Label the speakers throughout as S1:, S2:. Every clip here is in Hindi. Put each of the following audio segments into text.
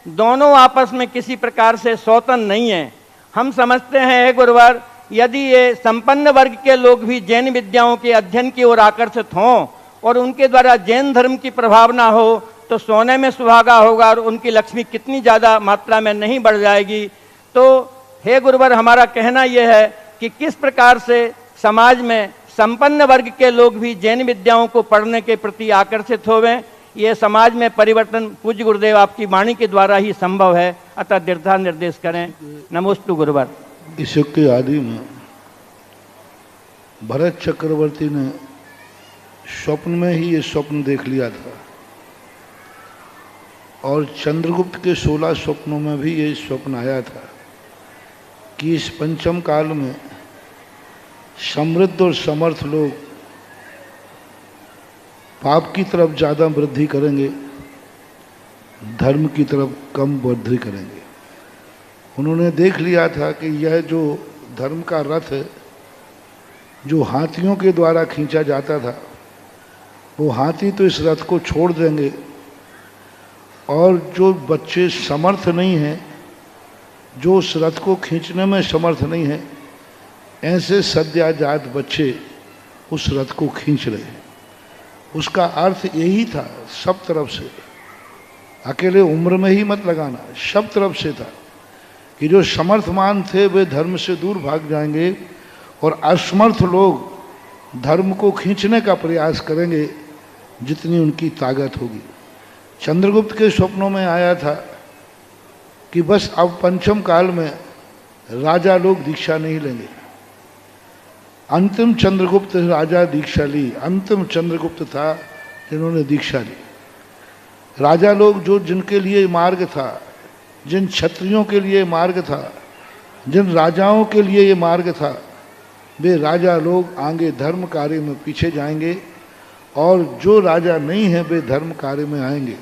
S1: दोनों आपस में किसी प्रकार से स्वतंत्र नहीं है। हम समझते हैं हे गुरुवर, यदि ये संपन्न वर्ग के लोग भी जैन विद्याओं के अध्ययन की ओर आकर्षित हों और उनके द्वारा जैन धर्म की प्रभावना हो तो सोने में सुहागा होगा और उनकी लक्ष्मी कितनी ज़्यादा मात्रा में नहीं बढ़ जाएगी। तो हे गुरुवर, हमारा कहना यह है कि किस प्रकार से समाज में संपन्न वर्ग के लोग भी जैन विद्याओं को पढ़ने के प्रति आकर्षित होवें, ये समाज में परिवर्तन पूज्य गुरुदेव आपकी वाणी के द्वारा ही संभव है। अतः दृढ़ता निर्देश करें। नमोस्तु गुरुवर।
S2: इस युग के आदि में भरत चक्रवर्ती ने स्वप्न में ही ये स्वप्न देख लिया था और चंद्रगुप्त के 16 स्वप्नों में भी ये स्वप्न आया था कि इस पंचम काल में समृद्ध और समर्थ लोग पाप की तरफ ज़्यादा वृद्धि करेंगे, धर्म की तरफ कम वृद्धि करेंगे। उन्होंने देख लिया था कि यह जो धर्म का रथ है, जो हाथियों के द्वारा खींचा जाता था, वो हाथी तो इस रथ को छोड़ देंगे और जो बच्चे समर्थ नहीं हैं, जो उस रथ को खींचने में समर्थ नहीं है, ऐसे सद्याजात बच्चे उस रथ को खींच रहे हैं। उसका अर्थ यही था सब तरफ से, अकेले उम्र में ही मत लगाना, सब तरफ से था कि जो समर्थमान थे वे धर्म से दूर भाग जाएंगे और असमर्थ लोग धर्म को खींचने का प्रयास करेंगे जितनी उनकी ताकत होगी। चंद्रगुप्त के स्वप्नों में आया था कि बस अब पंचम काल में राजा लोग दीक्षा नहीं लेंगे। अंतिम चंद्रगुप्त राजा दीक्षा ली, अंतिम चंद्रगुप्त था जिन्होंने दीक्षा ली। राजा लोग जो जिनके लिए मार्ग था, जिन क्षत्रियों के लिए मार्ग था, जिन राजाओं के लिए ये मार्ग था, वे राजा लोग आगे धर्म कार्य में पीछे जाएंगे और जो राजा नहीं है वे धर्म कार्य में आएंगे।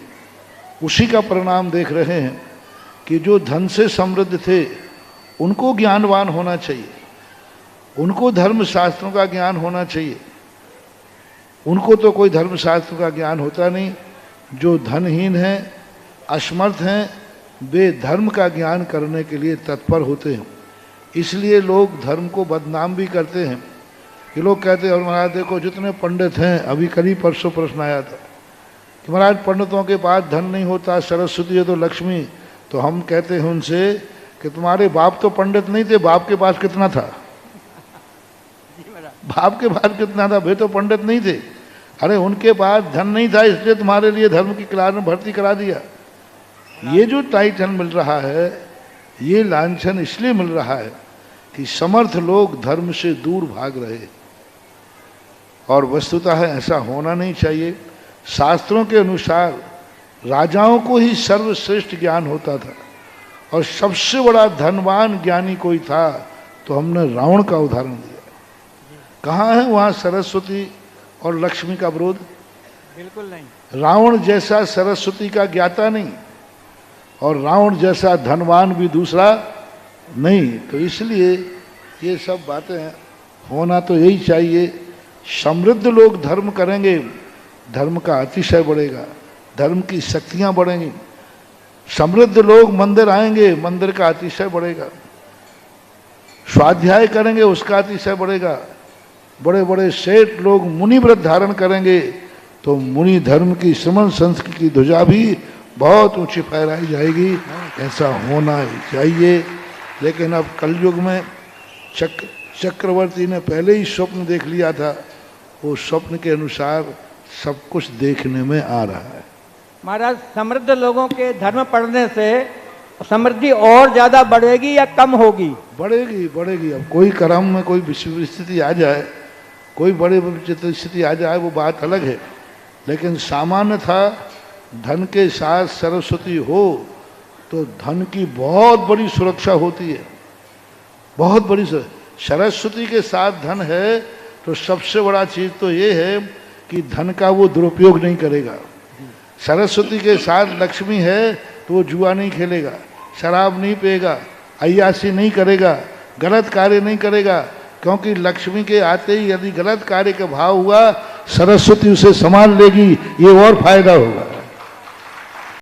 S2: उसी का परिणाम देख रहे हैं कि जो धन से समृद्ध थे उनको ज्ञानवान होना चाहिए, उनको धर्म शास्त्रों का ज्ञान होना चाहिए। उनको तो कोई धर्म शास्त्र का ज्ञान होता नहीं। जो धनहीन हैं, असमर्थ हैं, वे धर्म का ज्ञान करने के लिए तत्पर होते हैं। इसलिए लोग धर्म को बदनाम भी करते हैं कि लोग कहते हैं और महाराज देखो जितने पंडित हैं, अभी कल परसों प्रश्न आया था कि महाराज पंडितों के पास धन नहीं होता, सरस्वती है तो लक्ष्मी। तो हम कहते हैं उनसे कि तुम्हारे बाप तो पंडित नहीं थे, बाप के पास कितना था? बाप के पास कितना था? वे तो पंडित नहीं थे। अरे उनके पास धन नहीं था इसलिए तुम्हारे लिए धर्म की क्लास में भर्ती करा दिया। ये जो टाइटल मिल रहा है, ये लांछन इसलिए मिल रहा है कि समर्थ लोग धर्म से दूर भाग रहे, और वस्तुतः ऐसा होना नहीं चाहिए। शास्त्रों के अनुसार राजाओं को ही सर्वश्रेष्ठ ज्ञान होता था और सबसे बड़ा धनवान ज्ञानी कोई था तो हमने रावण का उदाहरण दिया। कहाँ है वहाँ सरस्वती और लक्ष्मी का विरोध?
S1: बिल्कुल नहीं।
S2: रावण जैसा सरस्वती का ज्ञाता नहीं और रावण जैसा धनवान भी दूसरा नहीं। तो इसलिए ये सब बातें होना तो यही चाहिए। समृद्ध लोग धर्म करेंगे, धर्म का अतिशय बढ़ेगा, धर्म की शक्तियाँ बढ़ेंगी। समृद्ध लोग मंदिर आएंगे, मंदिर का अतिशय बढ़ेगा। स्वाध्याय करेंगे, उसका अतिशय बढ़ेगा। बड़े बड़े सेठ लोग मुनि व्रत धारण करेंगे तो मुनि धर्म की श्रमण संस्कृति की ध्वजा भी बहुत ऊंची फहराई जाएगी। ऐसा होना ही चाहिए। लेकिन अब कलयुग में चक्रवर्ती ने पहले ही स्वप्न देख लिया था, वो स्वप्न के अनुसार सब कुछ देखने में आ रहा है।
S1: महाराज, समृद्ध लोगों के धर्म पढ़ने से समृद्धि और ज्यादा बढ़ेगी या कम होगी?
S2: बढ़ेगी, बढ़ेगी। अब कोई कर्म में कोई विषम स्थिति आ जाए, कोई बड़ी स्थिति आ जाए, वो बात अलग है। लेकिन सामान्य था धन के साथ सरस्वती हो तो धन की बहुत बड़ी सुरक्षा होती है, बहुत बड़ी। सरस्वती के साथ धन है तो सबसे बड़ा चीज़ तो ये है कि धन का वो दुरुपयोग नहीं करेगा। सरस्वती के साथ लक्ष्मी है तो वो जुआ नहीं खेलेगा, शराब नहीं पिएगा, अय्यासी नहीं करेगा, गलत कार्य नहीं करेगा। क्योंकि लक्ष्मी के आते ही यदि गलत कार्य का भाव हुआ, सरस्वती उसे संभाल लेगी, ये और फायदा होगा।